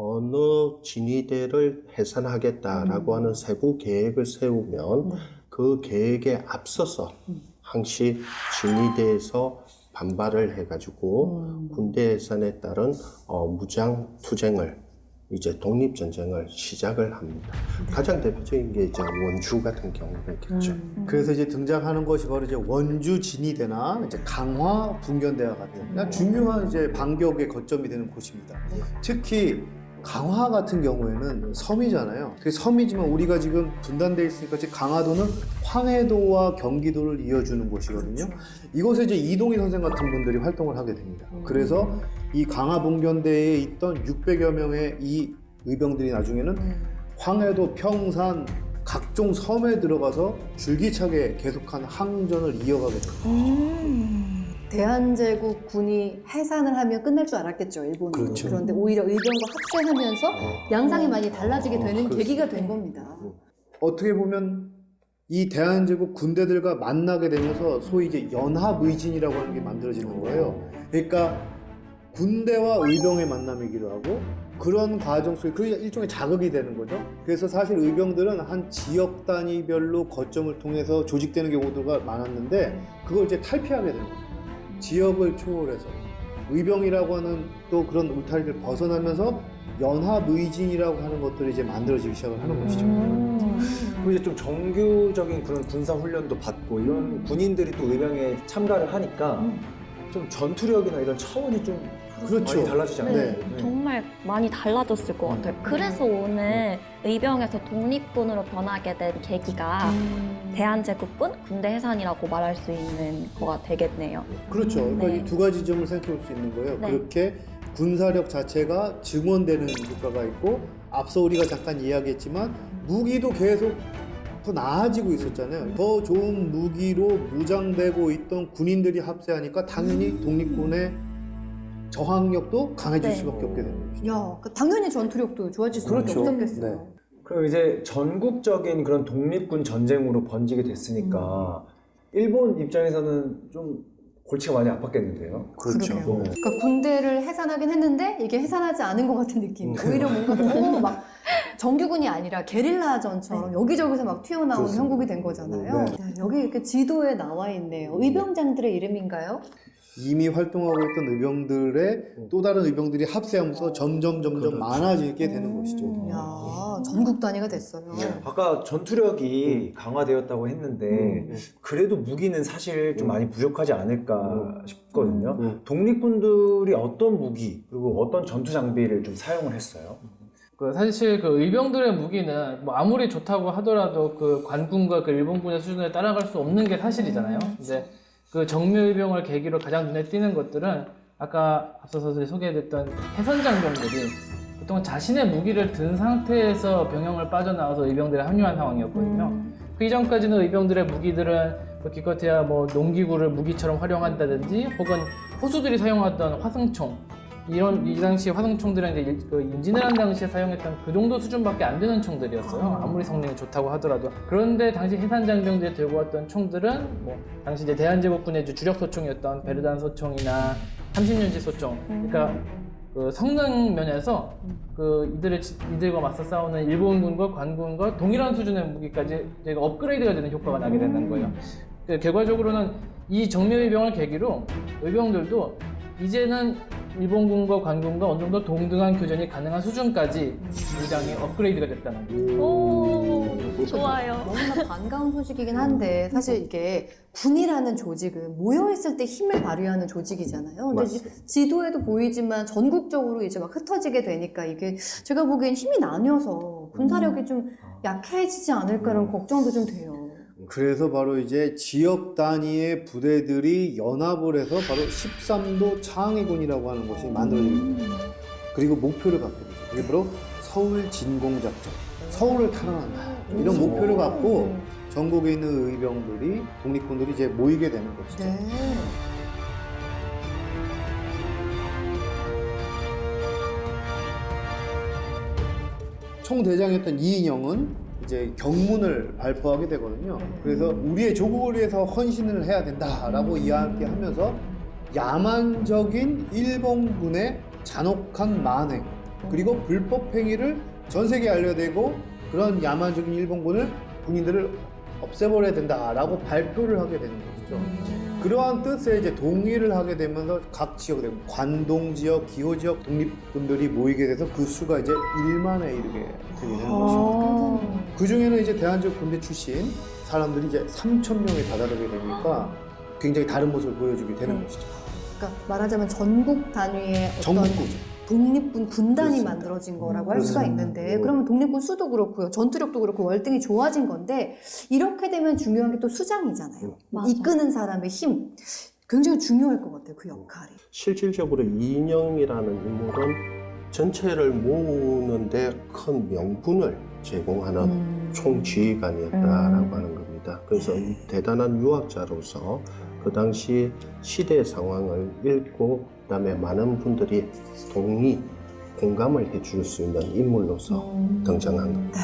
어느 진위대를 해산하겠다라고 하는 세부 계획을 세우면 그 계획에 앞서서 항시 진위대에서 반발을 해가지고 군대 해산에 따른 무장 투쟁을 이제 독립전쟁을 시작을 합니다. 가장 대표적인 게 이제 원주 같은 경우겠죠. 그래서 이제 등장하는 것이 바로 이제 원주 진위대나 이제 강화 분견대와 같은 중요한 이제 반격의 거점이 되는 곳입니다. 특히 강화 같은 경우에는 섬이잖아요. 그 섬이지만 우리가 지금 분단되어 있으니까 지금 강화도는 황해도와 경기도를 이어주는 곳이거든요. 이곳에 이제 이동희 선생 같은 분들이 활동을 하게 됩니다. 그래서 이 강화 분견대에 있던 600여 명의 이 의병들이 나중에는 황해도, 평산, 각종 섬에 들어가서 줄기차게 계속한 항전을 이어가게 됩니다. 대한제국 군이 해산을 하면 끝날 줄 알았겠죠, 일본은. 그렇죠. 그런데 오히려 의병과 합세하면서 양상이 많이 달라지게 되는 계기가 된 겁니다. 어떻게 보면 이 대한제국 군대들과 만나게 되면서 소위 이제 연합의진이라고 하는 게 만들어지는 거예요. 그러니까 군대와 의병의 만남이기도 하고 그런 과정 속에 그 일종의 자극이 되는 거죠. 그래서 사실 의병들은 한 지역 단위별로 거점을 통해서 조직되는 경우가 많았는데 그걸 이제 탈피하게 되는 거예요. 지역을 초월해서 의병이라고 하는 또 그런 울타리를 벗어나면서 연합의진이라고 하는 것들이 이제 만들어지기 시작을 하는 것이죠. 그리고 이제 좀 정규적인 그런 군사 훈련도 받고 이런 군인들이 또 의병에 참가를 하니까 좀 전투력이나 이런 차원이 좀 그렇죠. 많이 달라지지 않나요? 네. 정말 많이 달라졌을 것 같아요. 그래서 오늘 의병에서 독립군으로 변하게 된 계기가 대한제국군 군대 해산이라고 말할 수 있는 거가 되겠네요. 그렇죠. 그러니까 네. 이 두 가지 점을 생각해 볼 수 있는 거예요. 네. 그렇게 군사력 자체가 증원되는 효과가 있고 앞서 우리가 잠깐 이야기했지만 무기도 계속 더 나아지고 있었잖아요. 더 좋은 무기로 무장되고 있던 군인들이 합세하니까 당연히 독립군의 저항력도 강해질 네. 수밖에 없게 되는 것이죠. 야, 당연히 전투력도 좋아질 수밖에 그렇죠. 없었겠어요. 그럼 이제 전국적인 그런 독립군 전쟁으로 번지게 됐으니까 일본 입장에서는 좀 골치가 많이 아팠겠는데요. 그렇죠. 그러게요. 그러니까 군대를 해산하긴 했는데 이게 해산하지 않은 것 같은 느낌. 오히려 뭔가 너무 막 정규군이 아니라 게릴라전처럼 여기저기서 막 튀어나온 그렇습니다. 형국이 된 거잖아요. 네. 네, 여기 이렇게 지도에 나와 있네요. 의병장들의 이름인가요? 이미 활동하고 있던 의병들의 또 다른 의병들이 합세하면서 점점 그렇죠. 많아지게 되는 것이죠. 야, 전국 단위가 됐어요. 아까 전투력이 강화되었다고 했는데 그래도 무기는 사실 좀 많이 부족하지 않을까 싶거든요. 독립군들이 어떤 무기 그리고 어떤 전투 장비를 좀 사용을 했어요? 그 사실 그 의병들의 무기는 뭐 아무리 좋다고 하더라도 그 관군과 그 일본군의 수준에 따라갈 수 없는 게 사실이잖아요. 이제 그 정묘의병을 계기로 가장 눈에 띄는 것들은 아까 앞서서 소개해드렸던 해선장병들이 보통 자신의 무기를 든 상태에서 병영을 빠져나와서 의병들에 합류한 상황이었거든요. 그 이전까지는 의병들의 무기들은 뭐 기껏해야 뭐 농기구를 무기처럼 활용한다든지 혹은 호수들이 사용하던 화승총 이 당시 화승총들은 이제 그 임진왜란 당시에 사용했던 그 정도 수준밖에 안 되는 총들이었어요. 아무리 성능이 좋다고 하더라도. 그런데 당시 해산장병들이 들고 왔던 총들은 뭐 당시 이제 대한제국군의 주력 소총이었던 베르단 소총이나 30년식 소총. 그러니까 그 성능 면에서 그 이들과 맞서 싸우는 일본군과 관군과 동일한 수준의 무기까지 저희가 업그레이드가 되는 효과가 나게 되는 거예요. 결과적으로는 이 정묘의병을 계기로 의병들도 이제는 일본군과 관군과 어느 정도 동등한 교전이 가능한 수준까지 무장이 업그레이드가 됐다는 거죠. 오, 좋아요. 너무나 반가운 소식이긴 한데 사실 이게 군이라는 조직은 모여있을 때 힘을 발휘하는 조직이잖아요. 근데 지도에도 보이지만 전국적으로 이제 막 흩어지게 되니까 이게 제가 보기엔 힘이 나뉘어서 군사력이 좀 약해지지 않을까라는 걱정도 좀 돼요. 그래서 바로 이제 지역 단위의 부대들이 연합을 해서 바로 13도 창의군이라고 하는 것이 만들어지게 됩니다. 그리고 목표를 갖게 되죠. 그게 바로 서울 진공작전, 서울을 탈환한다. 이런 목표를 갖고 전국에 있는 의병들이, 독립군들이 이제 모이게 되는 것이죠. 네. 총대장이었던 이인영은 이제 경문을 발표하게 되거든요. 그래서 우리의 조국을 위해서 헌신을 해야 된다라고 이야기하면서 야만적인 일본군의 잔혹한 만행 그리고 불법 행위를 전 세계에 알려대고 그런 야만적인 일본군을 군인들을 없애버려야 된다라고 발표를 하게 되는 것이죠. 그러한 뜻에 이제 동의를 하게 되면서 각 지역, 관동 지역, 기호 지역 독립군들이 모이게 돼서 그 수가 이제 1만에 이르게 되게 되는 것입니다. 그 중에는 이제 대한제국 군대 출신 사람들이 이제 3,000명에 다다르게 되니까 굉장히 다른 모습을 보여주게 되는 것이죠. 그러니까 말하자면 전국 단위의 어떤 전국구죠. 독립군 군단이 그렇습니다. 만들어진 거라고 할 수가 그렇습니다. 있는데 그러면 독립군 수도 그렇고요. 전투력도 그렇고 월등히 좋아진 건데 이렇게 되면 중요한 게 또 수장이잖아요. 맞아. 이끄는 사람의 힘. 굉장히 중요할 것 같아요. 그 역할이. 실질적으로 이인영이라는 인물은 전체를 모으는데 큰 명분을 제공하는 총지휘관이었다라고 하는 겁니다. 그래서 이 대단한 유학자로서 그 당시 시대 상황을 읽고 그다음에 많은 분들이 공감을 해줄 수 있는 인물로서 등장한 겁니다.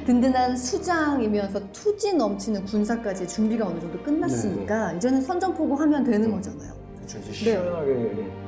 든든한 수장이면서 투지 넘치는 군사까지 준비가 어느 정도 끝났으니까 이제는 선전포고 하면 되는 거잖아요. 그렇죠. 이제 네. 시원하게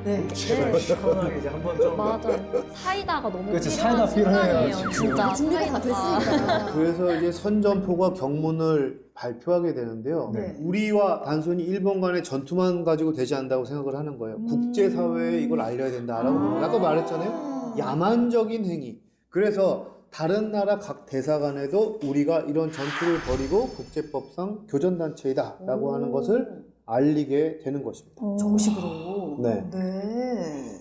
네. 시원하게 이제 한번 좀 맞아. 사이다가 너무 그치, 필요한 사이다 필요해요, 순간이에요. 지금. 진짜 준비가 다 사이다. 됐으니까. 그래서 이제 선전포고와 경문을 발표하게 되는데요. 네. 우리와 단순히 일본 간의 전투만 가지고 되지 않는다고 생각을 하는 거예요. 국제사회에 이걸 알려야 된다라고. 아까 말했잖아요. 야만적인 행위. 그래서 다른 나라 각 대사관에도 우리가 이런 전투를 벌이고 국제법상 교전단체이다라고 하는 것을 알리게 되는 것입니다. 정식으로. 네. 네.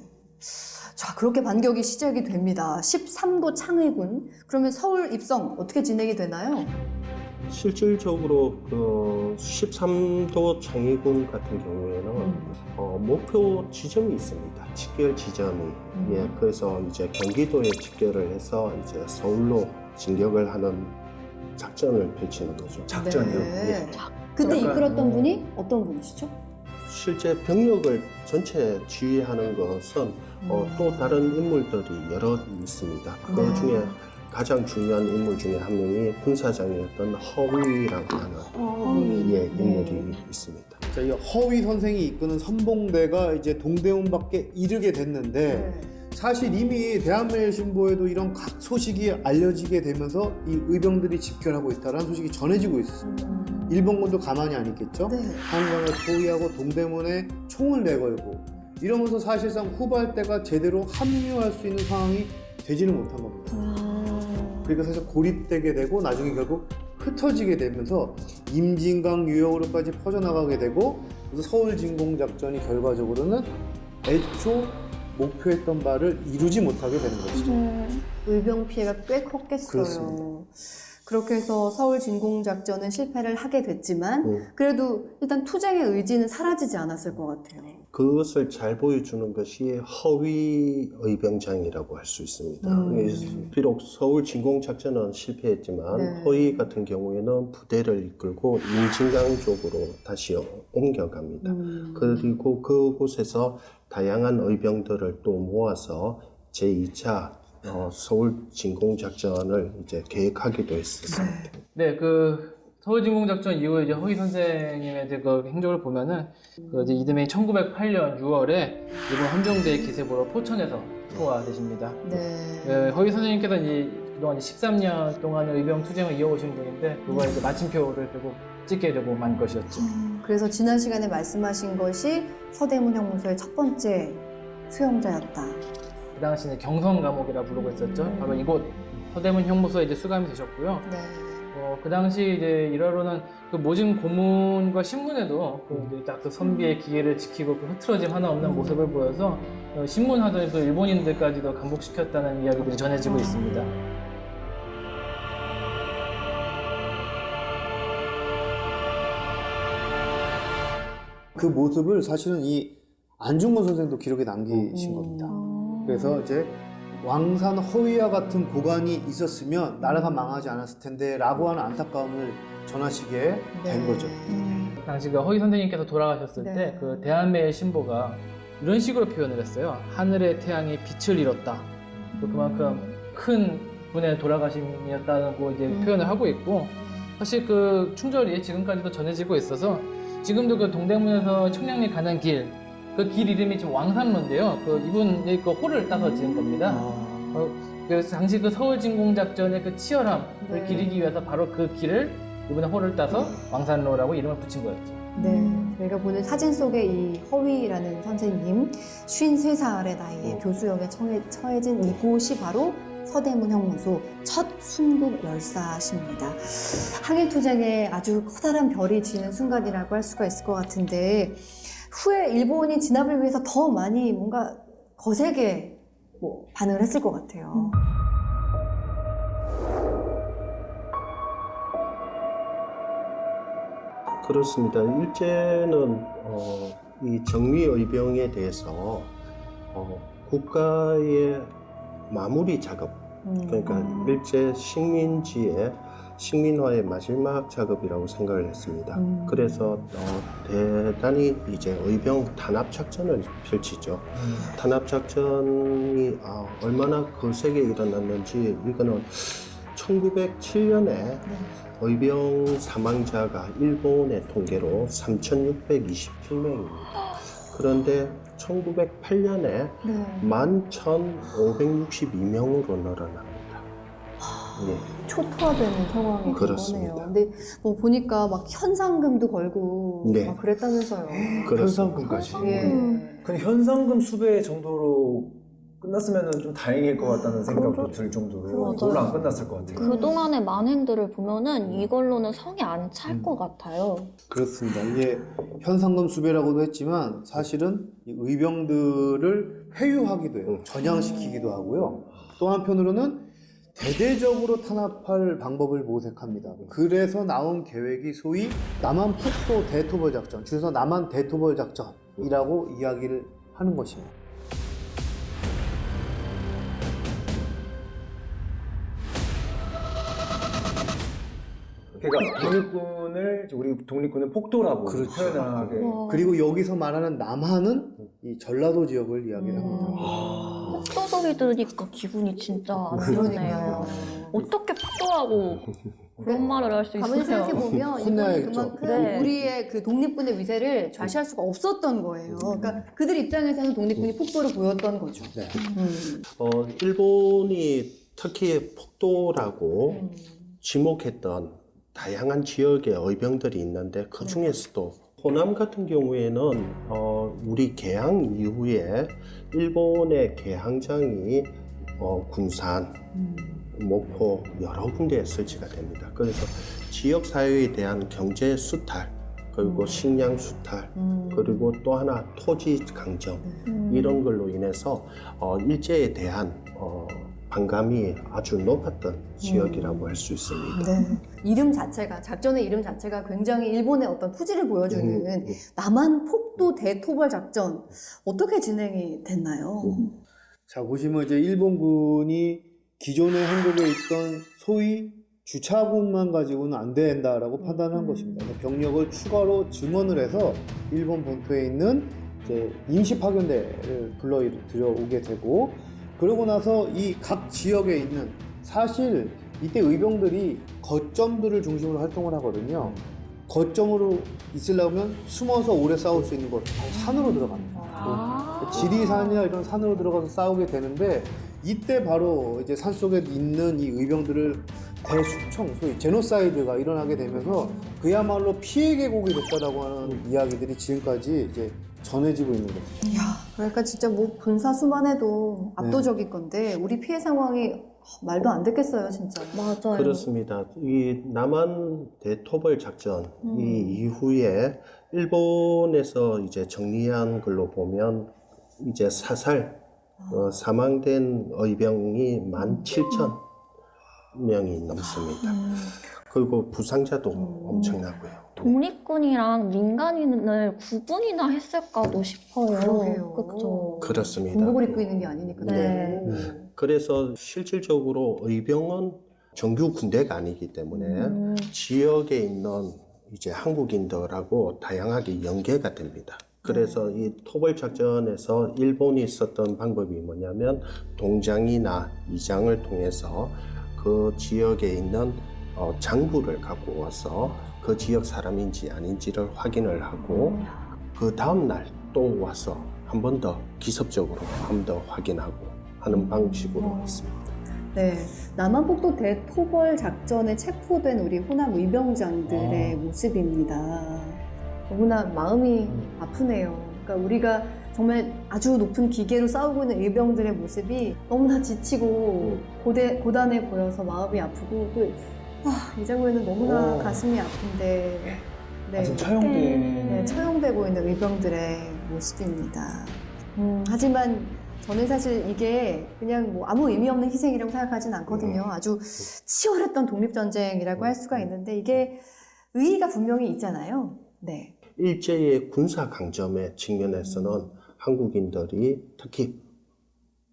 자, 그렇게 반격이 시작이 됩니다. 13도 창의군. 그러면 서울 입성 어떻게 진행이 되나요? 실질적으로 그 13도 창의군 같은 경우에는 목표 지점이 있습니다. 직결 지점이. 예, 그래서 이제 경기도에 직결을 해서 이제 서울로 진격을 하는 작전을 펼치는 거죠. 작전이요. 네. 그때 약간, 이끌었던 분이 어떤 분이시죠? 실제 병력을 전체 지휘하는 것은 또 다른 인물들이 여러 있습니다. 그 네. 중에 가장 중요한 인물 중에 한 명이 군사장이었던 허위라고 하는 허위. 인물이 있습니다. 자, 이 허위 선생이 이끄는 선봉대가 이제 동대문밖에 이르게 됐는데 사실 이미 대한매일신보에도 이런 각 소식이 알려지게 되면서 이 의병들이 집결하고 있다는 소식이 전해지고 있었습니다. 일본군도 가만히 안 있겠죠? 네. 한강을 포위하고 동대문에 총을 내걸고 이러면서 사실상 후발대가 제대로 합류할 수 있는 상황이 되지는 못한 겁니다. 그러니까 사실 고립되게 되고 나중에 결국 흩어지게 되면서 임진강 유역으로까지 퍼져나가게 되고 그래서 서울 진공작전이 결과적으로는 애초 목표했던 바를 이루지 못하게 되는 것이죠. 의병 피해가 꽤 컸겠어요. 그렇습니다. 그렇게 해서 서울 진공작전은 실패를 하게 됐지만 그래도 일단 투쟁의 의지는 사라지지 않았을 것 같아요. 그것을 잘 보여주는 것이 허위 의병장이라고 할 수 있습니다. 비록 서울 진공작전은 실패했지만 네. 허위 같은 경우에는 부대를 이끌고 임진강 쪽으로 다시 옮겨갑니다. 그리고 그곳에서 다양한 의병들을 또 모아서 제2차 서울 진공작전을 이제 계획하기도 했었습니다. 네, 그 서울 진공작전 이후에 이제 허위 선생님의 이제 그 행적을 보면은 그 이제 이듬해 1908년 6월에 일본 헌병대의 기세보로 포천에서 투하되십니다. 네. 허위 선생님께서 이제 그동안 13년 동안의 의병 투쟁을 이어오신 분인데 그거에 이제 마침표를 결국 찍게 되고 만 것이었죠. 그래서 지난 시간에 말씀하신 것이 서대문 형무소의 첫 번째 수용자였다. 그 당시는 경성 감옥이라 부르고 있었죠. 바로 이곳 서대문 형무소에 이제 수감이 되셨고요. 네. 그 당시 이제 일화로는 그 모진 고문과 신문에도 그 이제 딱 그 선비의 기계를 지키고 그 흐트러짐 하나 없는 모습을 보여서 신문하던 그 일본인들까지도 감복시켰다는 이야기들이 전해지고 있습니다. 그 모습을 사실은 이 안중근 선생도 기록에 남기신 겁니다. 그래서 이제 왕산 허위와 같은 고관이 있었으면 나라가 망하지 않았을 텐데 라고 하는 안타까움을 전하시게 된 거죠. 당시 그 허위 선생님께서 돌아가셨을 네. 때 그 대한매일 신보가 이런 식으로 표현을 했어요. 하늘의 태양이 빛을 잃었다. 또 그만큼 큰 분의 돌아가심이었다고 이제 표현을 하고 있고 사실 그 충절이 지금까지도 전해지고 있어서 지금도 그 동대문에서 청량리 가는 길 그 길 이름이 지금 왕산로인데요. 그 이분이 그 호를 따서 지은 겁니다. 그래서 당시 그 서울 진공작전의 그 치열함을 네. 기리기 위해서 바로 그 길을 이분의 호를 따서 왕산로라고 이름을 붙인 거였죠. 네. 저희가 보는 사진 속의 이 허위라는 선생님 53살의 나이에 교수역에 처해진 이곳이 바로 서대문 형무소 첫 순국 열사십니다. 항일투쟁에 아주 커다란 별이 지는 순간이라고 할 수가 있을 것 같은데 후에 일본이 진압을 위해서 더 많이 뭔가 거세게 반응을 했을 것 같아요. 그렇습니다. 일제는 이 정리의병에 대해서 국가의 마무리 작업, 그러니까 일제 식민지의 식민화의 마지막 작업이라고 생각을 했습니다. 그래서 대단히 이제 의병 탄압 작전을 펼치죠. 탄압 작전이 얼마나 거세게 일어났는지 이거는 1907년에 의병 사망자가 일본의 통계로 3,627명입니다. 그런데 1908년에 네. 11,562명으로 늘어납니다. 예. 초토화되는 상황이 된 그렇습니다. 거네요. 근데 뭐 보니까 막 현상금도 걸고 네. 막 그랬다면서요. 현상금까지. 예. 근데 현상금 수배 정도로 끝났으면 좀 다행일 것 같다는 생각도 들 정도로 그걸로 안 끝났을 것 같아요. 그동안의 만행들을 보면은 이걸로는 성이 안 찰 것 같아요. 그렇습니다. 이게 현상금 수배라고도 했지만 사실은 이 의병들을 회유하기도 해요. 전향시키기도 하고요. 또 한편으로는 대대적으로 탄압할 방법을 모색합니다. 그래서 나온 계획이 소위 남한 폭도 대토벌 작전, 줄여서 남한 대토벌 작전이라고 이야기를 하는 것입니다. 그러니까 독립군을 우리 독립군은 폭도라고 그렇죠. 표현하게. 와. 그리고 여기서 말하는 남한은 이 전라도 지역을 이야기를 합니다. 아. 폭도 소리 들으니까 기분이 진짜 안 좋네요. 그러니까요. 어떻게 폭도라고 그런 말을 할 수 가만히 있어요? 생각해보면 이건 혼나야겠죠. 그만큼 네. 우리의 그 독립군의 위세를 좌시할 수가 없었던 거예요. 그러니까 그들 입장에서는 독립군이 폭도를 보였던 거죠. 네. 일본이 특히 폭도라고 지목했던 다양한 지역의 의병들이 있는데 그 중에서도 호남 같은 경우에는 우리 개항 이후에 일본의 개항장이 군산, 목포 여러 군데에 설치가 됩니다. 그래서 지역 사회에 대한 경제 수탈, 그리고 식량 수탈, 그리고 또 하나 토지 강정 이런 걸로 인해서 일제에 대한 반감이 아주 높았던 지역이라고 할 수 있습니다. 네. 이름 자체가, 작전의 이름 자체가 굉장히 일본의 어떤 투지를 보여주는 남한 폭도 대토벌 작전, 어떻게 진행이 됐나요? 자, 보시면 이제 일본군이 기존의 한국에 있던 소위 주차군만 가지고는 안 된다라고 판단한 것입니다. 병력을 추가로 증원을 해서 일본 본토에 있는 이제 임시 파견대를 불러 들여오게 되고, 그러고 나서 이 각 지역에 있는, 사실 이때 의병들이 거점들을 중심으로 활동을 하거든요. 거점으로 있으려면 숨어서 오래 싸울 수 있는 곳, 산으로 들어갑니다. 아. 지리산이나 이런 산으로 들어가서 싸우게 되는데, 이때 바로 이제 산속에 있는 이 의병들을 대숙청, 소위 제노사이드가 일어나게 되면서 그야말로 피해 계곡이 됐다라고 하는 이야기들이 지금까지 이제 전해지고 있는 거죠. 이야, 그러니까 진짜 뭐 군사수만 해도 압도적일 건데 우리 피해 상황이 말도 안 됐겠어요, 진짜. 맞아요. 그렇습니다. 이 남한 대토벌 작전 이 이후에 일본에서 이제 정리한 걸로 보면 이제 사망된 의병이 17,000명이 넘습니다. 그리고 부상자도 엄청나고요. 독립군이랑 민간인을 구분이나 했을까도 싶어요. 그러게요. 그쵸. 그렇습니다. 군복을 입고 있는 게 아니니까. 네. 그래서 실질적으로 의병은 정규 군대가 아니기 때문에 지역에 있는 이제 한국인들하고 다양하게 연계가 됩니다. 그래서 이 토벌 작전에서 일본이 썼던 방법이 뭐냐면 동장이나 이장을 통해서 그 지역에 있는 장부를 갖고 와서 그 지역 사람인지 아닌지를 확인을 하고 그 다음 날 또 와서 한 번 더 기습적으로 한 번 더 확인하고 하는 방식으로 했습니다. 네, 남한폭도 대토벌 작전에 체포된 우리 호남 의병장들의 모습입니다. 너무나 마음이 아프네요. 그러니까 우리가 정말 아주 높은 기계로 싸우고 있는 의병들의 모습이 너무나 지치고 고단해 보여서 마음이 아프고 또 이 장면은 너무나 가슴이 아픈데 네. 아직 처형돼. 네, 처형되고 있는 의병들의 모습입니다. 하지만 저는 사실 이게 그냥 뭐 아무 의미 없는 희생이라고 생각하진 않거든요. 아주 치열했던 독립전쟁이라고 할 수가 있는데 이게 의의가 분명히 있잖아요. 네. 일제의 군사 강점의 측면에서는 한국인들이 특히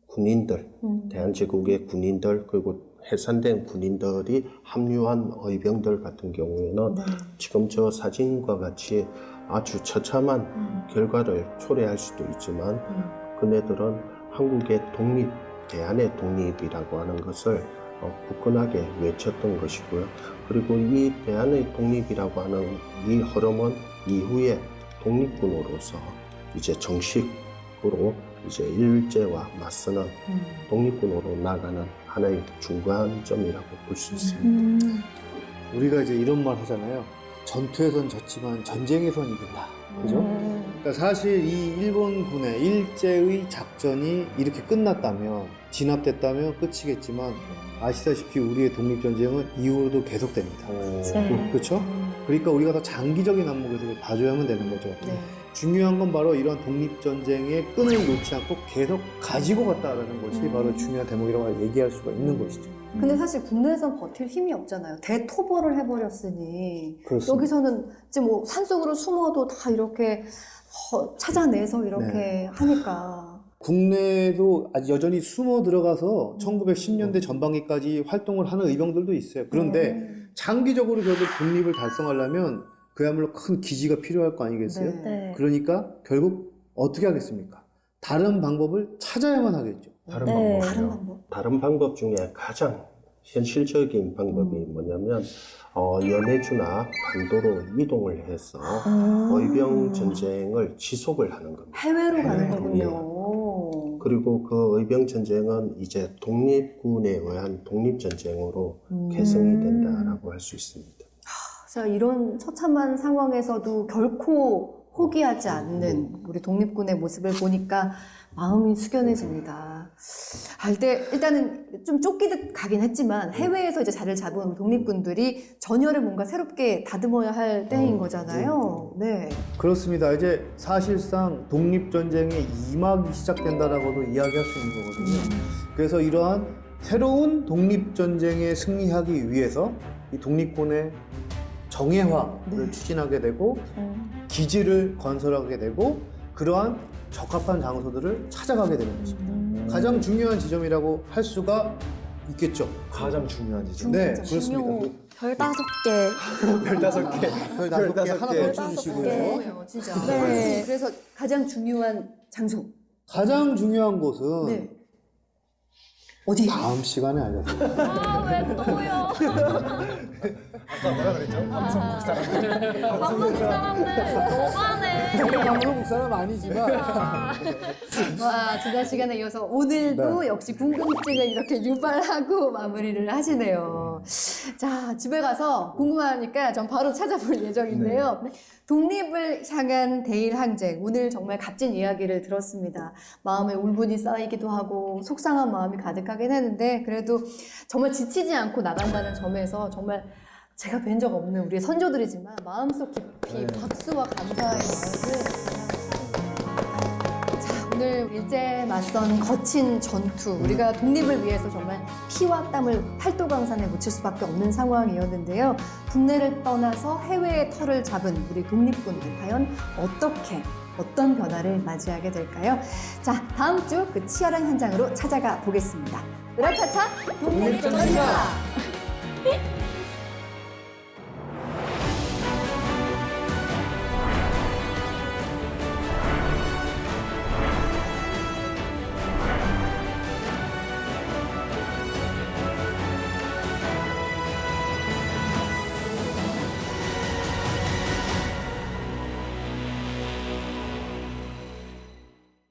군인들, 대한제국의 군인들 그리고 해산된 군인들이 합류한 의병들 같은 경우에는 지금 저 사진과 같이 아주 처참한 결과를 초래할 수도 있지만 그네들은 한국의 독립, 대한의 독립이라고 하는 것을 굳건하게 외쳤던 것이고요. 그리고 이 대한의 독립이라고 하는 이 흐름은 이후에 독립군으로서 이제 정식으로 이제 일제와 맞서는 독립군으로 나가는 하나의 중간점이라고 볼 수 있습니다. 우리가 이제 이런 말 하잖아요. 전투에선 졌지만 전쟁에선 이긴다. 그죠? 그러니까 사실 이 일본군의 일제의 작전이 이렇게 끝났다면, 진압됐다면 끝이겠지만 아시다시피 우리의 독립전쟁은 이후로도 계속됩니다. 네. 그렇죠? 그러니까 우리가 더 장기적인 안목에서 봐줘야만 되는 거죠. 네. 중요한 건 바로 이런 독립전쟁의 끈을 놓지 않고 계속 가지고 갔다라는 것이 바로 중요한 대목이라고 얘기할 수가 있는 것이죠. 근데 사실 국내에선 버틸 힘이 없잖아요. 대토벌을 해버렸으니 그렇습니다. 여기서는 이제 뭐 산속으로 숨어도 다 이렇게 찾아내서 이렇게 하니까 국내에도 아직 여전히 숨어 들어가서 1910년대 전반기까지 활동을 하는 의병들도 있어요. 그런데 장기적으로 결국 독립을 달성하려면 그야말로 큰 기지가 필요할 거 아니겠어요? 네. 네. 그러니까 결국 어떻게 하겠습니까? 다른 방법을 찾아야만 하겠죠. 다른 네. 방법이요. 다른 방법. 다른 방법 중에 가장 현실적인 방법이 뭐냐면 연해주나 반도로 이동을 해서 의병 전쟁을 지속을 하는 겁니다. 해외로 가는 해외로. 거군요. 그리고 그 의병 전쟁은 이제 독립군에 의한 독립 전쟁으로 개성이 된다라고 할 수 있습니다. 자, 이런 처참한 상황에서도 결코 포기하지 않는 우리 독립군의 모습을 보니까 마음이 숙연해집니다. 일단은 좀 쫓기듯 가긴 했지만 해외에서 이제 자리를 잡은 우리 독립군들이 전열을 뭔가 새롭게 다듬어야 할 때인 거잖아요. 네. 그렇습니다. 이제 사실상 독립전쟁의 2막이 시작된다라고도 이야기할 수 있는 거거든요. 그래서 이러한 새로운 독립전쟁에 승리하기 위해서 이 독립군의 정예화를 추진하게 되고 기지를 건설하게 되고 그러한 적합한 장소들을 찾아가게 되는 것입니다. 가장 중요한 지점이라고 할 수가 있겠죠. 가장 중요한 지점. 네, 중요. 그렇습니다. 별 5개. 별 5개. 별 5개 하나 더 개. 주시고요. 네, 진짜. 네. 그래서 가장 중요한 장소. 가장 중요한 곳은 네. 어디? 다음 시간에 알려드릴게요. 아, 왜 또요? 아까 뭐라 그랬죠? 방송국 사람들. 방송 사람들 너무하네. 한국 사람 아니지만 와, 지난 시간에 이어서 오늘도 네. 역시 궁금증을 이렇게 유발하고 마무리를 하시네요. 자, 집에 가서 궁금하니까 전 바로 찾아볼 예정인데요. 독립을 향한 대일 항쟁. 오늘 정말 값진 이야기를 들었습니다. 마음에 울분이 쌓이기도 하고 속상한 마음이 가득하긴 했는데 그래도 정말 지치지 않고 나간다는 점에서 정말 제가 뵌 적 없는 우리 선조들이지만 마음속 깊이 박수와 감사의 마음을 자, 오늘 일제에 맞선 거친 전투 우리가 독립을 위해서 정말 피와 땀을 팔도강산에 묻힐 수밖에 없는 상황이었는데요. 국내를 떠나서 해외의 터를 잡은 우리 독립군들 과연 어떤 변화를 맞이하게 될까요? 자, 다음 주 그 치열한 현장으로 찾아가 보겠습니다. 으라차차 독립전이다.